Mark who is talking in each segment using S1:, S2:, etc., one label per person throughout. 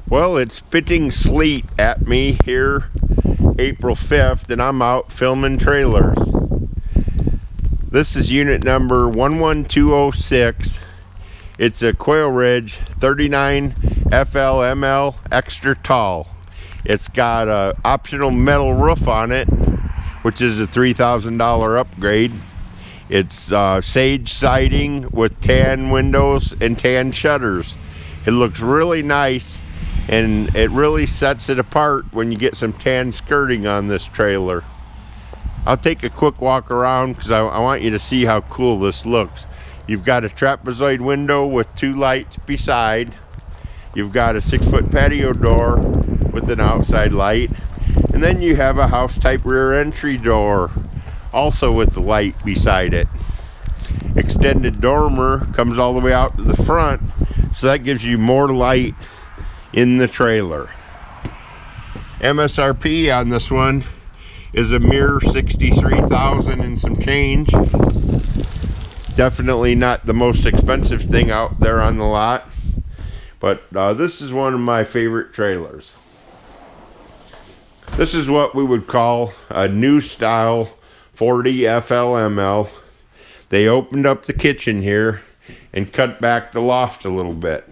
S1: Well, it's spitting sleet at me here April 5th, and I'm out filming trailers. This is unit number 11206. It's a Quailridge 39 FLML extra tall. It's got an optional metal roof on it, which is a $3,000 upgrade. It's sage siding with tan windows and tan shutters. It looks really nice, and it really sets it apart when you get some tan skirting on this trailer. I'll take a quick walk around because I want you to see how cool this looks. You've got a trapezoid window with 2 lights beside. You've got a 6-foot patio door with an outside light. And then you have a house type rear entry door, also with the light beside it. Extended dormer comes all the way out to the front, so that gives you more light in the trailer. MSRP on this one is a mere $63,000 and some change. Definitely not the most expensive thing out there on the lot, but this is one of my favorite trailers. This is what we would call a new style 40 FLML. They opened up the kitchen here and cut back the loft a little bit.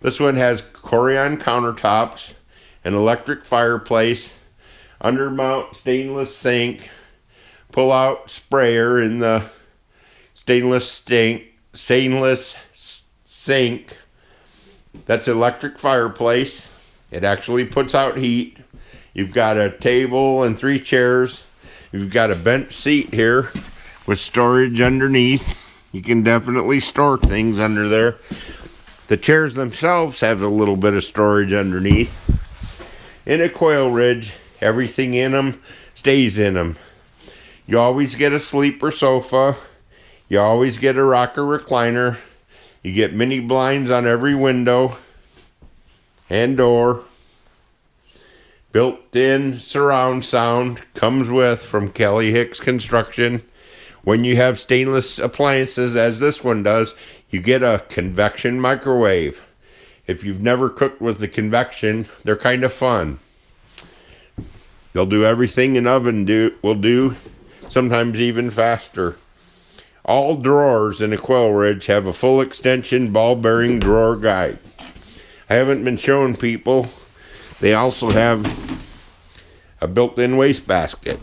S1: This one has Corian countertops, an electric fireplace, undermount stainless sink, pull-out sprayer in the stainless sink. That's electric fireplace. It actually puts out heat. You've got a table and 3 chairs. You've got a bench seat here with storage underneath. You can definitely store things under there. The chairs themselves have a little bit of storage underneath. In a Quailridge, everything in them stays in them. You always get a sleeper sofa. You always get a rocker recliner. You get mini blinds on every window and door. Built-in surround sound comes with from Kelly Hicks Construction. When you have stainless appliances, as this one does, you get a convection microwave. If you've never cooked with the convection, they're kind of fun. They'll do everything an oven will do, sometimes even faster. All drawers in a Quailridge have a full extension ball bearing drawer guide. I haven't been showing people. They also have a built-in wastebasket.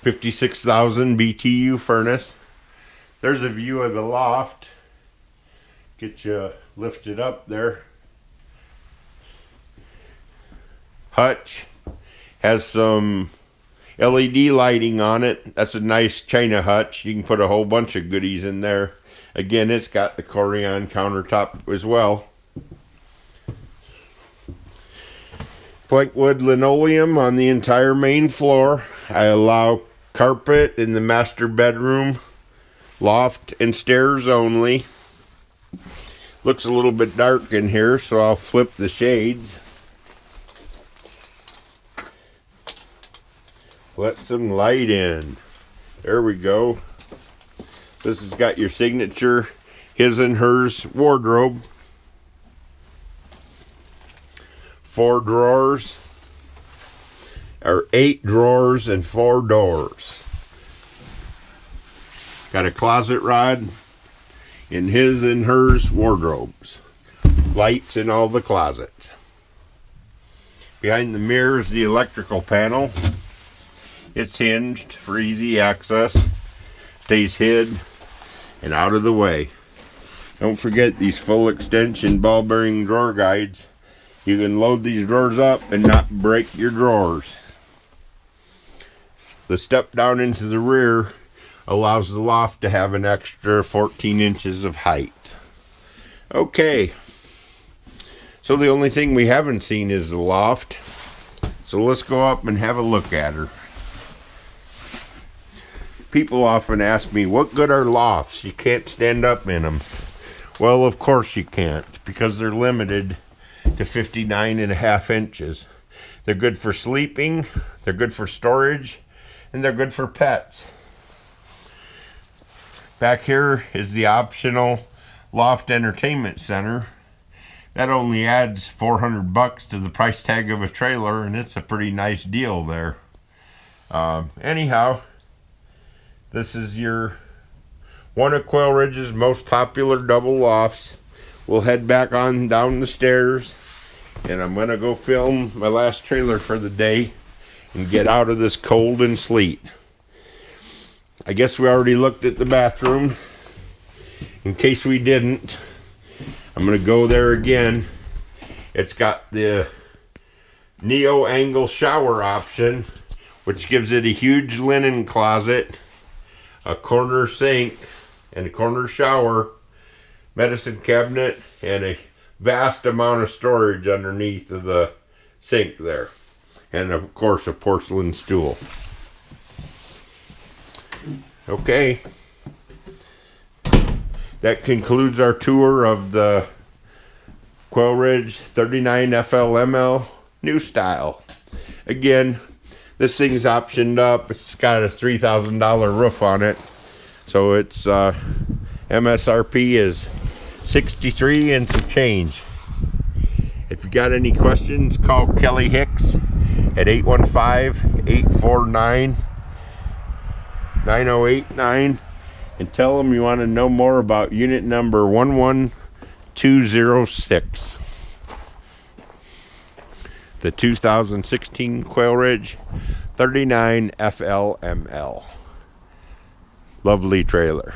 S1: 56,000 BTU furnace. There's a view of the loft. Get you lifted up there. Hutch has some LED lighting on it. That's a nice China hutch. You can put a whole bunch of goodies in there. Again, it's got the Corian countertop as well. Plankwood linoleum on the entire main floor. I allow carpet in the master bedroom, loft, and stairs only. Looks a little bit dark in here, so I'll flip the shades. Let some light in. There we go. This has got your signature his and hers wardrobe. 4 drawers, or 8 drawers and 4 doors. Got a closet rod in his and hers wardrobes. Lights in all the closets. Behind the mirror is the electrical panel. It's hinged for easy access. Stays hid and out of the way. Don't forget these full extension ball bearing drawer guides. You can load these drawers up and not break your drawers. The step down into the rear allows the loft to have an extra 14 inches of height. Okay, so the only thing we haven't seen is the loft. So let's go up and have a look at her. People often ask me, what good are lofts? You can't stand up in them. Well, of course you can't, because they're limited to 59.5 inches. They're good for sleeping, they're good for storage, and they're good for pets. Back here is the optional Loft Entertainment Center. That only adds $400 to the price tag of a trailer, and it's a pretty nice deal there. Anyhow, this is your one of Quailridge's most popular double lofts. We'll head back on down the stairs, and I'm gonna go film my last trailer for the day and get out of this cold and sleet. I guess we already looked at the bathroom. In case we didn't, I'm gonna go there again. It's got the Neo angle shower option, which gives it a huge linen closet, a corner sink, and a corner shower, medicine cabinet, and a vast amount of storage underneath of the sink there. And of course a porcelain stool. Okay. That concludes our tour of the Quailridge 39 FLML new style. Again, this thing's optioned up. It's got a $3,000 roof on it. So its MSRP is $63 and some change. If you got any questions, call Kelly Hicks at 815-849-9089 and tell them you want to know more about unit number 11206. The 2016 Quailridge 39 FLML. Lovely trailer.